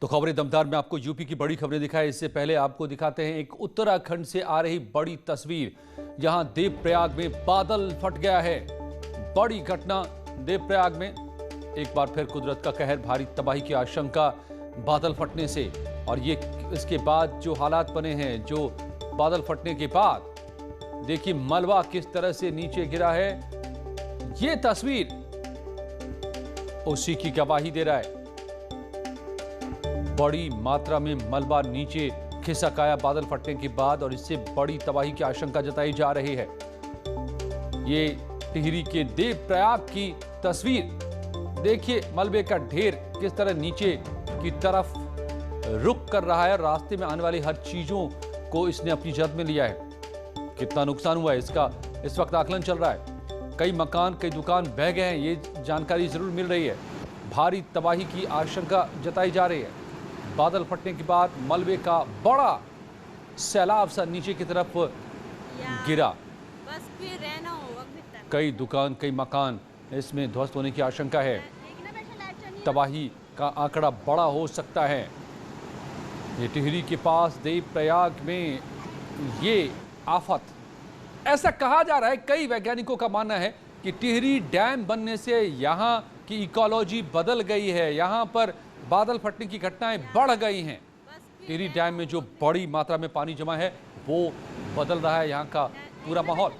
तो खबरें दमदार में आपको यूपी की बड़ी खबरें दिखाएं। इससे पहले आपको दिखाते हैं एक उत्तराखंड से आ रही बड़ी तस्वीर। यहां देवप्रयाग में बादल फट गया है। बड़ी घटना देवप्रयाग में। एक बार फिर कुदरत का कहर, भारी तबाही की आशंका बादल फटने से। और ये इसके बाद जो हालात बने हैं, जो बादल फटने के बाद देखिए मलबा किस तरह से नीचे गिरा है। ये तस्वीर उसी की गवाही दे रहा है। बड़ी मात्रा में मलबा नीचे खिसक आया बादल फटने के बाद और इससे बड़ी तबाही की आशंका जताई जा रही है। ये टिहरी के देवप्रयाग की तस्वीर। देखिए मलबे का ढेर किस तरह नीचे की तरफ रुक कर रहा है। रास्ते में आने वाली हर चीजों को इसने अपनी जद में लिया है। कितना नुकसान हुआ है इसका इस वक्त आकलन चल रहा है। कई मकान, कई दुकान बह गए हैं, ये जानकारी जरूर मिल रही है। भारी तबाही की आशंका जताई जा रही है। बादल फटने के बाद मलबे का बड़ा सैलाब सा नीचे की तरफ गिरा। बस फिर रहना होगा। कई दुकान, कई मकान इसमें ध्वस्त होने की आशंका है। तबाही का आंकड़ा बड़ा हो सकता है। ये टिहरी के पास देवप्रयाग में ये आफत, ऐसा कहा जा रहा है। कई वैज्ञानिकों का मानना है कि टिहरी डैम बनने से यहाँ की इकोलॉजी बदल गई है। यहाँ पर बादल फटने की घटनाएं बढ़ गई हैं। टिहरी डैम में जो बड़ी मात्रा में पानी जमा है वो बदल रहा है यहाँ का पूरा माहौल।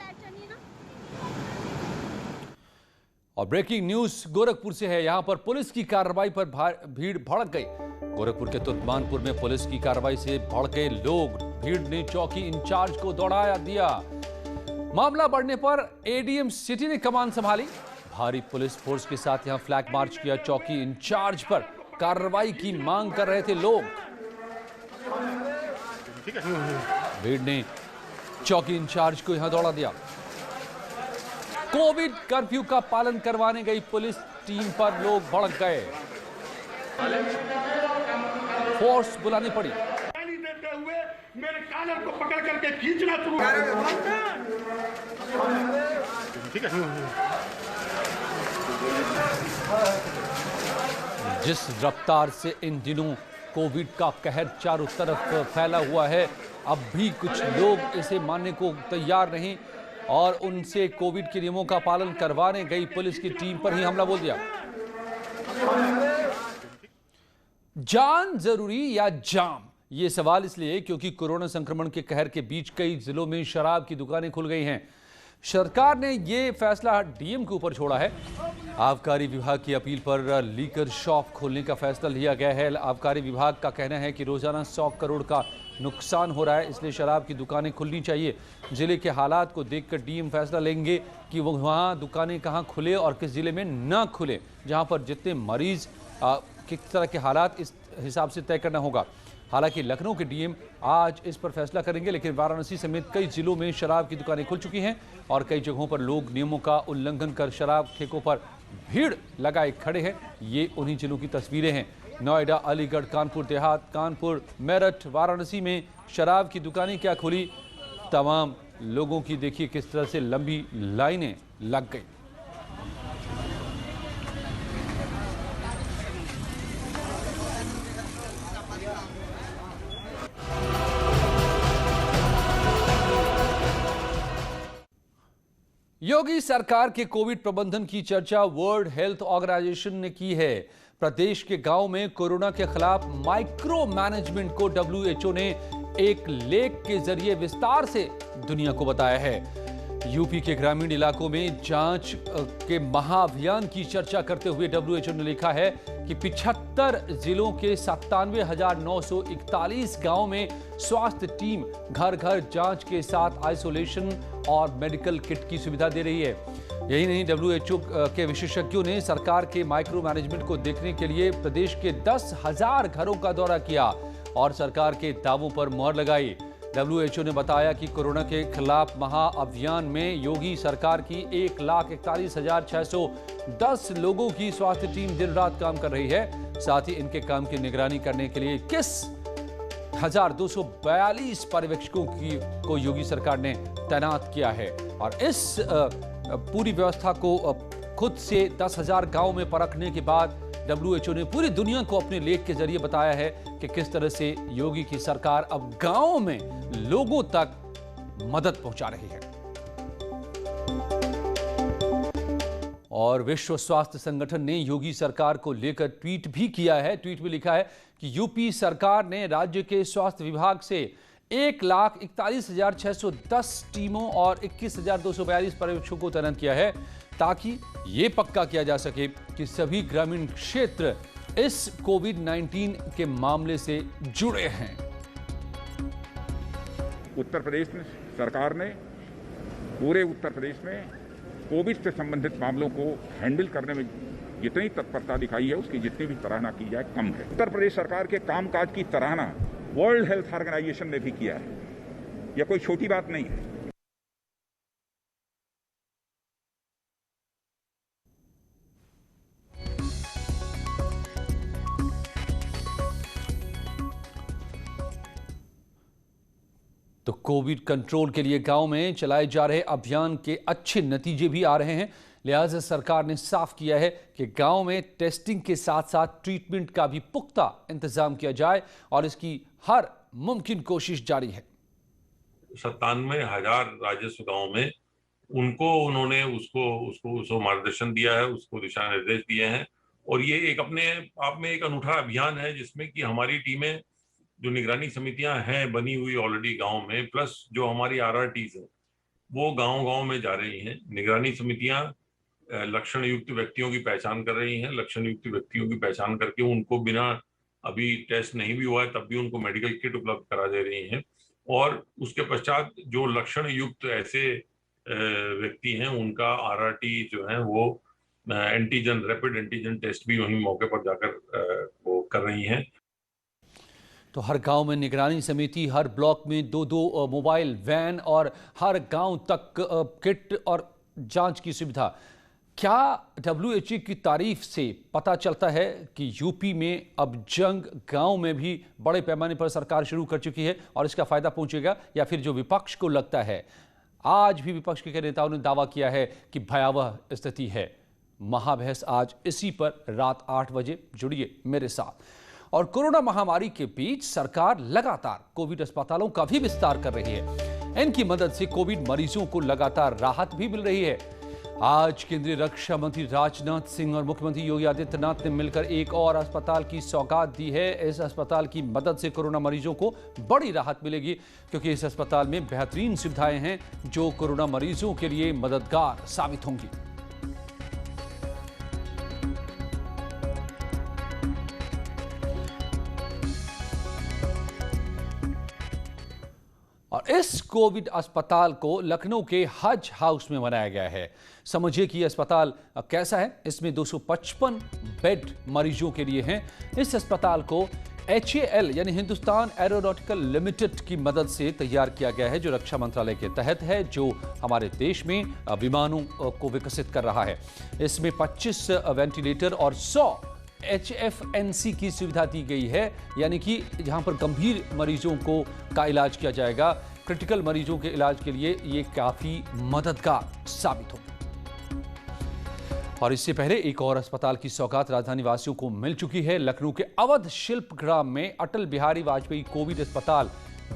और ब्रेकिंग न्यूज गोरखपुर से है। यहां पर पुलिस की कार्रवाई पर भीड़ भड़क गई। गोरखपुर के तुर्कमानपुर में पुलिस की कार्रवाई से भड़के लोग। भीड़ ने चौकी इंचार्ज को दौड़ा दिया। मामला बढ़ने पर एडीएम सिटी ने कमान संभाली। भारी पुलिस फोर्स के साथ यहां फ्लैग मार्च किया। चौकी इंचार्ज पर कार्रवाई की मांग कर रहे थे लोग। भीड़ ने चौकी इंचार्ज को यहां दौड़ा दिया। कोविड कर्फ्यू का पालन करवाने गई पुलिस टीम पर लोग भड़क गए। फोर्स बुलानी पड़ी। देते हुए मेरे कॉलर को पकड़ करके खींचना शुरू ठीक है। जिस रफ्तार से इन दिनों कोविड का कहर चारों तरफ फैला हुआ है, अब भी कुछ लोग इसे मानने को तैयार नहीं और उनसे कोविड के नियमों का पालन करवाने गई पुलिस की टीम पर ही हमला बोल दिया। जान जरूरी या जाम, ये सवाल इसलिए क्योंकि कोरोना संक्रमण के कहर के बीच कई जिलों में शराब की दुकानें खुल गई हैं। सरकार ने ये फैसला डीएम के ऊपर छोड़ा है। आबकारी विभाग की अपील पर लीकर शॉप खोलने का फैसला लिया गया है। आबकारी विभाग का कहना है कि रोजाना 100 करोड़ का नुकसान हो रहा है, इसलिए शराब की दुकानें खुलनी चाहिए। जिले के हालात को देखकर डीएम फैसला लेंगे कि वो वहाँ दुकानें कहाँ खुले और किस जिले में ना खुले। जहाँ पर जितने मरीज किस तरह के हालात, इस हिसाब से तय करना होगा। हालांकि लखनऊ के डीएम आज इस पर फैसला करेंगे, लेकिन वाराणसी समेत कई जिलों में शराब की दुकानें खुल चुकी हैं और कई जगहों पर लोग नियमों का उल्लंघन कर शराब ठेकों पर भीड़ लगाए खड़े हैं। ये उन्हीं जिलों की तस्वीरें हैं। नोएडा, अलीगढ़, कानपुर देहात, कानपुर, मेरठ, वाराणसी में शराब की दुकानें क्या खुली, तमाम लोगों की देखिए किस तरह से लंबी लाइनें लग गई। योगी सरकार के कोविड प्रबंधन की चर्चा वर्ल्ड हेल्थ ऑर्गेनाइजेशन ने की है। प्रदेश के गांव में कोरोना के खिलाफ माइक्रो मैनेजमेंट को डब्ल्यूएचओ ने एक लेख के जरिए विस्तार से दुनिया को बताया है। यूपी के ग्रामीण इलाकों में जांच के महाअभियान की चर्चा करते हुए डब्ल्यूएचओ ने लिखा है कि 75 जिलों के 97,941 गांव में स्वास्थ्य टीम घर घर जांच के साथ आइसोलेशन और मेडिकल किट की सुविधा दे रही है। यही नहीं, डब्ल्यूएचओ के विशेषज्ञों ने सरकार के माइक्रो मैनेजमेंट को देखने के लिए प्रदेश के 10,000 घरों का दौरा किया और सरकार के दावों पर मुहर लगाई। डब्ल्यूएचओ ने बताया कि कोरोना के खिलाफ महाअभियान में योगी सरकार की 1,41,610 लोगों की स्वास्थ्य टीम दिन रात काम कर रही है। साथ ही इनके काम की निगरानी करने के लिए 21,242 पर्यवेक्षकों को योगी सरकार ने तैनात किया है और इस पूरी व्यवस्था को खुद से 10,000 गांव में परखने के बाद WHO ने पूरी दुनिया को अपने लेख के जरिए बताया है कि किस तरह से योगी की सरकार अब गांवों में लोगों तक मदद पहुंचा रही है। और विश्व स्वास्थ्य संगठन ने योगी सरकार को लेकर ट्वीट भी किया है। ट्वीट में लिखा है कि यूपी सरकार ने राज्य के स्वास्थ्य विभाग से 1,41,610 टीमों और 21,242 पर्यवेक्षकों को तैनात किया है ताकि ये पक्का किया जा सके कि सभी ग्रामीण क्षेत्र इस कोविड-19 के मामले से जुड़े हैं। उत्तर प्रदेश में सरकार ने पूरे उत्तर प्रदेश में कोविड से संबंधित मामलों को हैंडल करने में जितनी तत्परता दिखाई है उसकी जितनी भी सराहना की जाए कम है। उत्तर प्रदेश सरकार के कामकाज की सराहना वर्ल्ड हेल्थ ऑर्गेनाइजेशन ने भी किया है। यह कोई छोटी बात नहीं है। तो कोविड कंट्रोल के लिए गांव में चलाए जा रहे अभियान के अच्छे नतीजे भी आ रहे हैं। लिहाजा सरकार ने साफ किया है कि गांव में टेस्टिंग के साथ साथ ट्रीटमेंट का भी पुख्ता इंतजाम किया जाए और इसकी हर मुमकिन कोशिश जारी है। 97,000 राजस्व गांव में उन्होंने उसको मार्गदर्शन दिया है, उसको दिशा निर्देश दिए हैं। और ये एक अपने आप में एक अनूठा अभियान है जिसमें कि हमारी टीमें जो निगरानी समितियां हैं बनी हुई ऑलरेडी गांव में, प्लस जो हमारी RRTs हैं वो गांव-गांव में जा रही हैं। निगरानी समितियां लक्षण युक्त व्यक्तियों की पहचान कर रही हैं। लक्षण युक्त व्यक्तियों की पहचान करके उनको बिना अभी टेस्ट नहीं भी हुआ है तब भी उनको मेडिकल किट उपलब्ध करा दे रही हैं। और उसके पश्चात जो लक्षण युक्त ऐसे व्यक्ति हैं उनका RRT जो है वो एंटीजन रैपिड एंटीजन टेस्ट भी वहीं मौके पर जाकर वो कर रही हैं। तो हर गांव में निगरानी समिति, हर ब्लॉक में 2-2 मोबाइल वैन और हर गांव तक किट और जांच की सुविधा। क्या WHO की तारीफ से पता चलता है कि यूपी में अब जंग गांव में भी बड़े पैमाने पर सरकार शुरू कर चुकी है और इसका फायदा पहुंचेगा, या फिर जो विपक्ष को लगता है, आज भी विपक्ष के नेताओं ने दावा किया है कि भयावह स्थिति है। महाबहस आज इसी पर रात 8 बजे जुड़िए मेरे साथ। और कोरोना महामारी के बीच सरकार लगातार कोविड अस्पतालों का भी विस्तार कर रही है। इनकी मदद से कोविड मरीजों को लगातार राहत भी मिल रही है। आज केंद्रीय रक्षा मंत्री राजनाथ सिंह और मुख्यमंत्री योगी आदित्यनाथ ने मिलकर एक और अस्पताल की सौगात दी है। इस अस्पताल की मदद से कोरोना मरीजों को बड़ी राहत मिलेगी क्योंकि इस अस्पताल में बेहतरीन सुविधाएं हैं जो कोरोना मरीजों के लिए मददगार साबित होंगी। और इस कोविड अस्पताल को लखनऊ के हज हाउस में बनाया गया है। समझिए कि यह अस्पताल कैसा है। इसमें 255 बेड मरीजों के लिए हैं। इस अस्पताल को HAL यानी हिंदुस्तान एरोनॉटिकल लिमिटेड की मदद से तैयार किया गया है, जो रक्षा मंत्रालय के तहत है, जो हमारे देश में विमानों को विकसित कर रहा है। इसमें 25 वेंटिलेटर और 100 HFNC की सुविधा दी गई है, यानी कि जहां पर गंभीर मरीजों का इलाज किया जाएगा। क्रिटिकल मरीजों के इलाज के लिए ये काफी मददगार साबित होगा। और इससे पहले एक और अस्पताल की सौगात राजधानी वासियों को मिल चुकी है। लखनऊ के अवध शिल्प ग्राम में अटल बिहारी वाजपेयी कोविड अस्पताल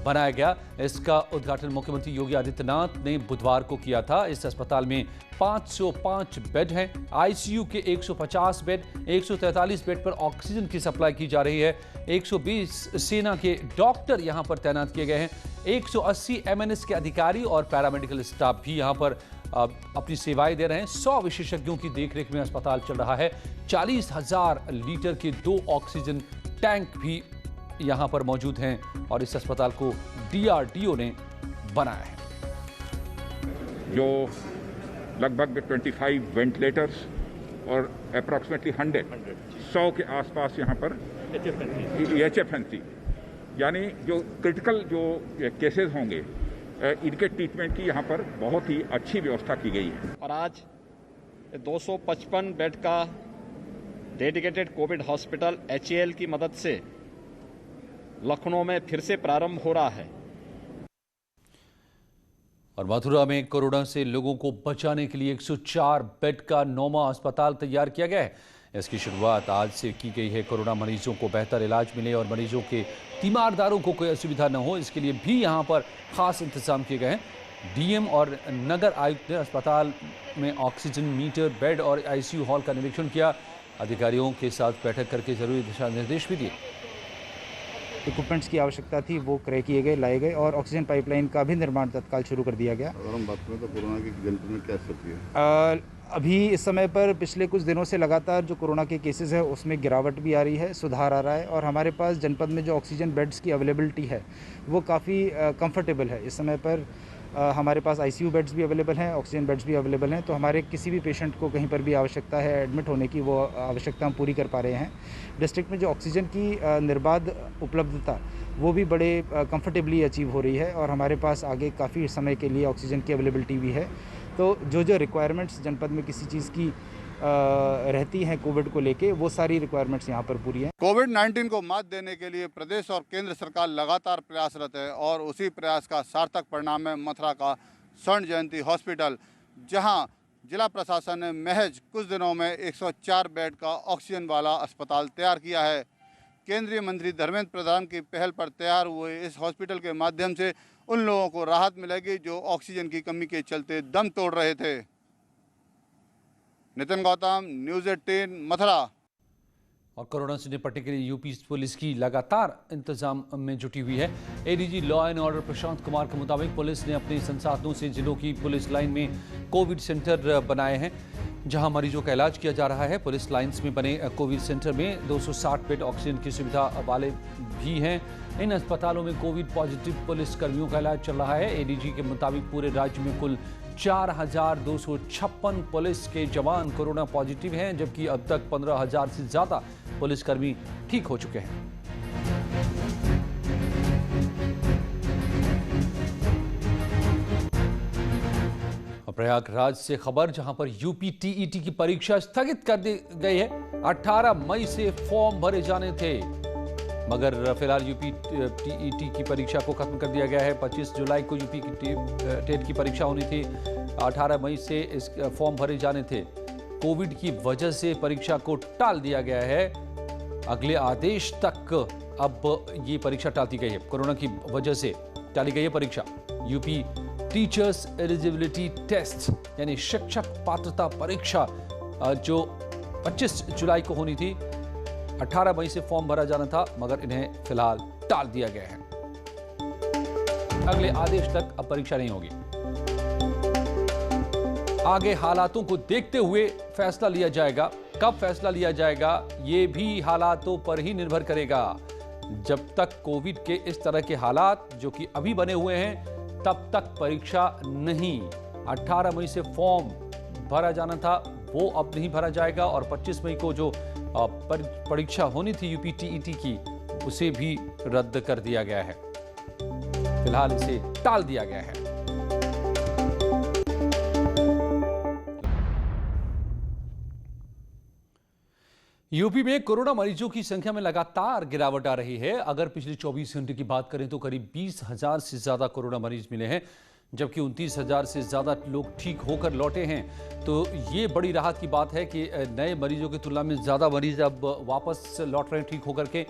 बनाया गया। इसका उद्घाटन मुख्यमंत्री योगी आदित्यनाथ ने बुधवार को किया था। इस अस्पताल में 505 बेड हैं। ICU के 150 बेड, 143 बेड पर ऑक्सीजन की सप्लाई की जा रही है। 120 सेना के डॉक्टर यहां पर तैनात किए गए हैं। 180 MNS के अधिकारी और पैरामेडिकल स्टाफ भी यहां पर अपनी सेवाएं दे रहे हैं। 100 विशेषज्ञों की देखरेख में अस्पताल चल रहा है। 40,000 लीटर के 2 ऑक्सीजन टैंक भी यहां पर मौजूद हैं और इस अस्पताल को DRDO ने बनाया है। जो लगभग 25 वेंटिलेटर्स और अप्रॉक्सीमेटली 100 के आसपास यहाँ पर HFNC यानी जो क्रिटिकल जो केसेस होंगे इनके ट्रीटमेंट की यहाँ पर बहुत ही अच्छी व्यवस्था की गई है। और आज 255 बेड का डेडिकेटेड कोविड हॉस्पिटल HAL की मदद से लखनऊ में फिर से प्रारंभ हो रहा है। और मथुरा में कोरोना से लोगों को बचाने के लिए 104 बेड का 9वां अस्पताल तैयार किया गया है। इसकी शुरुआत आज से की गई है। कोरोना मरीजों को बेहतर इलाज मिले और मरीजों के तीमारदारों को कोई असुविधा न हो, इसके लिए भी यहाँ पर खास इंतजाम किए गए हैं। डीएम और नगर आयुक्त ने अस्पताल में ऑक्सीजन मीटर, बेड और आईसीयू हॉल का निरीक्षण किया। अधिकारियों के साथ बैठक करके जरूरी दिशा निर्देश भी दिए। इक्विपमेंट्स की आवश्यकता थी वो क्रय किए गए, लाए गए और ऑक्सीजन पाइपलाइन का भी निर्माण तत्काल शुरू कर दिया गया। अगर हम बात करें तो कोरोना की जनपद में क्या स्थिति है? अभी इस समय पर पिछले कुछ दिनों से लगातार जो कोरोना के केसेस है उसमें गिरावट भी आ रही है, सुधार आ रहा है और हमारे पास जनपद में जो ऑक्सीजन बेड्स की अवेलेबिलिटी है वो काफ़ी कंफर्टेबल है। इस समय पर हमारे पास आईसीयू बेड्स भी अवेलेबल हैं, ऑक्सीजन बेड्स भी अवेलेबल हैं, तो हमारे किसी भी पेशेंट को कहीं पर भी आवश्यकता है एडमिट होने की, वो आवश्यकता हम पूरी कर पा रहे हैं। डिस्ट्रिक्ट में जो ऑक्सीजन की निर्बाध उपलब्धता वो भी बड़े कंफर्टेबली अचीव हो रही है और हमारे पास आगे काफ़ी समय के लिए ऑक्सीजन की अवेलेबिलिटी भी है। तो जो रिक्वायरमेंट्स जनपद में किसी चीज़ की रहती हैं कोविड को लेके, वो सारी रिक्वायरमेंट्स यहाँ पर पूरी हैं। कोविड-19 को मात देने के लिए प्रदेश और केंद्र सरकार लगातार प्रयासरत है और उसी प्रयास का सार्थक परिणाम है मथुरा का स्वर्ण जयंती हॉस्पिटल, जहां जिला प्रशासन ने महज कुछ दिनों में 104 बेड का ऑक्सीजन वाला अस्पताल तैयार किया है। केंद्रीय मंत्री धर्मेंद्र प्रधान की पहल पर तैयार हुए इस हॉस्पिटल के माध्यम से उन लोगों को राहत मिलेगी जो ऑक्सीजन की कमी के चलते दम तोड़ रहे थे। नितिन गौतम, न्यूज़ 18, मथुरा। और कोरोना से निपटने के लिए यूपी पुलिस की लगातार इंतजाम में जुटी हुई है। ADG law and order Prashant Kumar के मुताबिक पुलिस ने अपने संसाधनों से जिलों की पुलिस लाइन में कोविड सेंटर बनाए हैं, जहां मरीजों का इलाज किया जा रहा है। पुलिस लाइंस में बने कोविड सेंटर में 260 बेड ऑक्सीजन की सुविधा वाले भी हैं। इन अस्पतालों में कोविड पॉजिटिव पुलिस कर्मियों का इलाज चल रहा है। एडीजी के मुताबिक पूरे राज्य में कुल 4,256 पुलिस के जवान कोरोना पॉजिटिव हैं, जबकि अब तक 15,000 से ज्यादा पुलिसकर्मी ठीक हो चुके हैं। प्रयागराज से खबर, जहां पर यूपी टीईटी की परीक्षा स्थगित कर दी गई है। 18 मई से फॉर्म भरे जाने थे, मगर फिलहाल यूपी टीईटी की परीक्षा को खत्म कर दिया गया है। 25 जुलाई को यूपी की टेट की परीक्षा होनी थी, 18 मई से इस फॉर्म भरे जाने थे। कोविड की वजह से परीक्षा को टाल दिया गया है। अगले आदेश तक अब ये परीक्षा टालती गई है। कोरोना की वजह से टाली गई है परीक्षा। यूपी टीचर्स एलिजिबिलिटी टेस्ट यानी शिक्षक पात्रता परीक्षा जो 25 जुलाई को होनी थी, 18 मई से फॉर्म भरा जाना था, मगर इन्हें फिलहाल टाल दिया गया है। अगले आदेश तक अब परीक्षा नहीं होगी। आगे हालातों को देखते हुए फैसला लिया जाएगा। कब फैसला लिया जाएगा ये भी हालातों पर ही निर्भर करेगा। जब तक कोविड के इस तरह के हालात जो कि अभी बने हुए हैं, तब तक परीक्षा नहीं। 18 मई से फॉर्म भरा जाना था, वो अब नहीं भरा जाएगा और 25 मई को जो परीक्षा होनी थी यूपी टीईटी की, उसे भी रद्द कर दिया गया है। फिलहाल इसे टाल दिया गया है। यूपी में कोरोना मरीजों की संख्या में लगातार गिरावट आ रही है। अगर पिछले 24 घंटे की बात करें तो करीब 20,000 से ज्यादा कोरोना मरीज मिले हैं, जबकि 29,000 से ज्यादा लोग ठीक होकर लौटे हैं। तो ये बड़ी राहत की बात है कि नए मरीजों की तुलना में ज्यादा मरीज अब वापस लौट रहे हैं ठीक होकर के।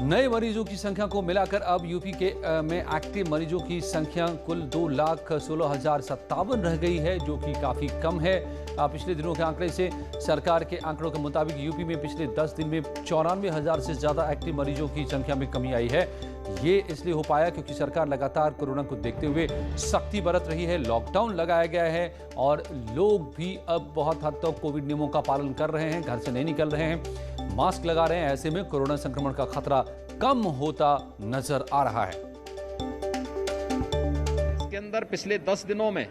नए मरीजों की संख्या को मिलाकर अब यूपी के में एक्टिव मरीजों की संख्या कुल 2,16,057 रह गई है, जो कि काफ़ी कम है पिछले दिनों के आंकड़े से। सरकार के आंकड़ों के मुताबिक यूपी में पिछले 10 दिन में 94,000 से ज़्यादा एक्टिव मरीजों की संख्या में कमी आई है। ये इसलिए हो पाया क्योंकि सरकार लगातार कोरोना को देखते हुए सख्ती बरत रही है, लॉकडाउन लगाया गया है और लोग भी अब बहुत हद तक कोविड नियमों का पालन कर रहे हैं, घर से नहीं निकल रहे हैं, मास्क लगा रहे हैं। ऐसे में कोरोना संक्रमण का खतरा कम होता नजर आ रहा है। इसके अंदर पिछले 10 दिनों में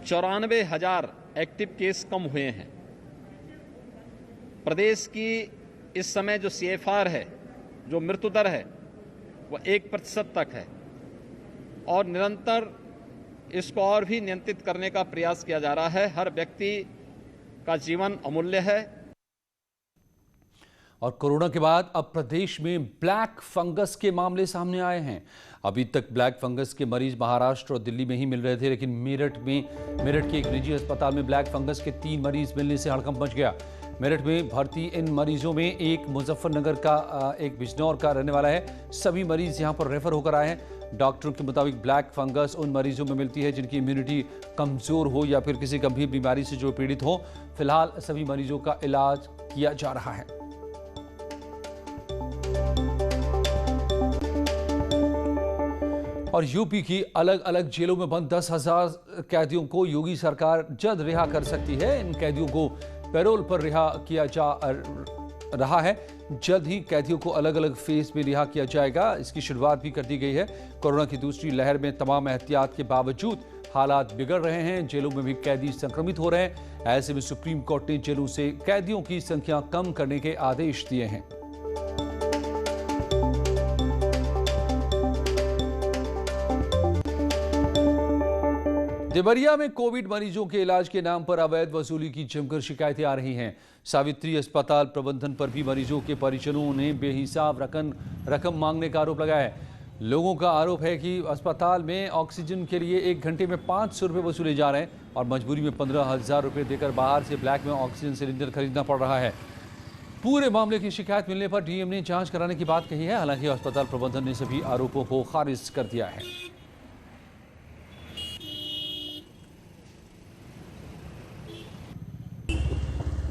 94,000 एक्टिव केस कम हुए हैं। प्रदेश की इस समय जो CFR है, जो मृत्यु दर है, वो 1% तक है और निरंतर इसको और भी नियंत्रित करने का प्रयास किया जा रहा है। हर व्यक्ति का जीवन अमूल्य है। और कोरोना के बाद अब प्रदेश में ब्लैक फंगस के मामले सामने आए हैं। अभी तक ब्लैक फंगस के मरीज महाराष्ट्र और दिल्ली में ही मिल रहे थे, लेकिन मेरठ के एक निजी अस्पताल में ब्लैक फंगस के 3 मरीज मिलने से हड़कंप मच गया। मेरठ में भर्ती इन मरीजों में एक मुजफ्फरनगर का, एक बिजनौर का रहने वाला है। सभी मरीज यहां पर रेफर होकर आए हैं। डॉक्टरों के मुताबिक ब्लैक फंगस उन मरीजों में मिलती है जिनकी इम्यूनिटी कमजोर हो या फिर किसी गंभीर बीमारी से जो पीड़ित हो। फिलहाल सभी मरीजों का इलाज किया जा रहा है। और यूपी की अलग अलग जेलों में बंद 10,000 कैदियों को योगी सरकार जल्द रिहा कर सकती है। इन कैदियों को पैरोल पर रिहा किया जा रहा है। जल्द ही कैदियों को अलग अलग फेज में रिहा किया जाएगा। इसकी शुरुआत भी कर दी गई है। कोरोना की दूसरी लहर में तमाम एहतियात के बावजूद हालात बिगड़ रहे हैं। जेलों में भी कैदी संक्रमित हो रहे हैं। ऐसे में सुप्रीम कोर्ट ने जेलों से कैदियों की संख्या कम करने के आदेश दिए हैं। देवरिया में कोविड मरीजों के इलाज के नाम पर अवैध वसूली की जमकर शिकायतें आ रही हैं। सावित्री अस्पताल प्रबंधन पर भी मरीजों के परिजनों ने बेहिसाब रकम मांगने का आरोप लगाया है। लोगों का आरोप है कि अस्पताल में ऑक्सीजन के लिए 1 घंटे में 500 रुपये वसूले जा रहे हैं और मजबूरी में 15,000 रुपये देकर बाहर से ब्लैक में ऑक्सीजन सिलेंडर खरीदना पड़ रहा है। पूरे मामले की शिकायत मिलने पर डीएम ने जांच कराने की बात कही है। हालांकि अस्पताल प्रबंधन ने सभी आरोपों को खारिज कर दिया है।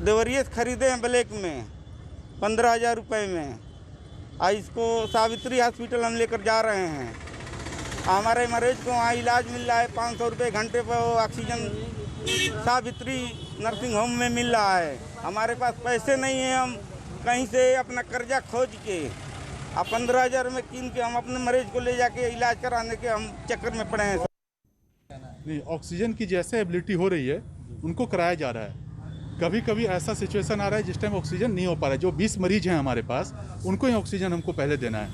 देवरिया से खरीदे हैं ब्लैक में 15,000 रुपये में। आज इसको सावित्री हॉस्पिटल हम लेकर जा रहे हैं। हमारे मरीज को वहाँ इलाज मिल रहा है 500 रुपये घंटे पर। वो ऑक्सीजन सावित्री नर्सिंग होम में मिल रहा है। हमारे पास पैसे नहीं हैं, हम कहीं से अपना कर्जा खोज के 15,000 में कीन के हम अपने मरीज को ले जाके इलाज कराने के हम चक्कर में पड़े हैं। नहीं, ऑक्सीजन की जैसे एबिलिटी हो रही है उनको कराया जा रहा है। कभी कभी ऐसा सिचुएशन आ रहा है जिस टाइम ऑक्सीजन नहीं हो पा रहा है। जो 20 मरीज हैं हमारे पास, उनको ही ऑक्सीजन हमको पहले देना है।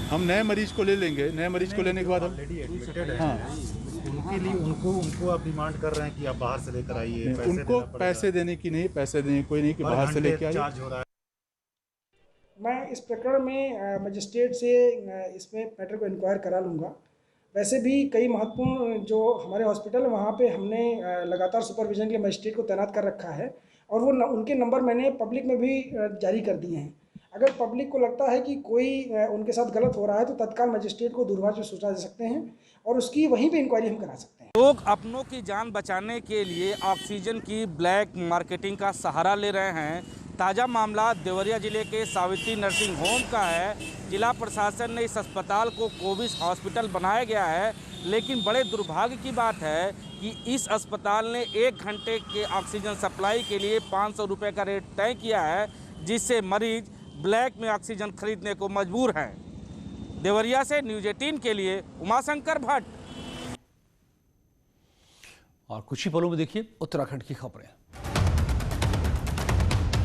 हम नए मरीज को ले लेंगे। नए मरीज को लेने के बाद हम उनके लिए उनको आप डिमांड कर रहे हैं कि आप बाहर से लेकर आइए। उनको पैसे देने की नहीं, पैसे देने कोई नहीं कि बाहर से लेके आइए। मैं इस प्रकरण में मजिस्ट्रेट से इसमें मैटर को इंक्वायर करा लूँगा। वैसे भी कई महत्वपूर्ण जो हमारे हॉस्पिटल है वहाँ पे हमने लगातार सुपरविजन के लिए मजिस्ट्रेट को तैनात कर रखा है और वो उनके नंबर मैंने पब्लिक में भी जारी कर दिए हैं। अगर पब्लिक को लगता है कि कोई उनके साथ गलत हो रहा है तो तत्काल मजिस्ट्रेट को दूरभाष में सूचना दे सकते हैं और उसकी वहीं पे इंक्वायरी हम करा सकते हैं। लोग अपनों की जान बचाने के लिए ऑक्सीजन की ब्लैक मार्केटिंग का सहारा ले रहे हैं। ताज़ा मामला देवरिया जिले के सावित्री नर्सिंग होम का है। जिला प्रशासन ने इस अस्पताल को कोविड हॉस्पिटल बनाया गया है, लेकिन बड़े दुर्भाग्य की बात है कि इस अस्पताल ने 1 घंटे के ऑक्सीजन सप्लाई के लिए 500 रुपये का रेट तय किया है, जिससे मरीज ब्लैक में ऑक्सीजन खरीदने को मजबूर हैं। देवरिया से न्यूज़ 18 के लिए उमाशंकर भट्ट। और कुछ ही पलों में देखिए उत्तराखंड की खबरें।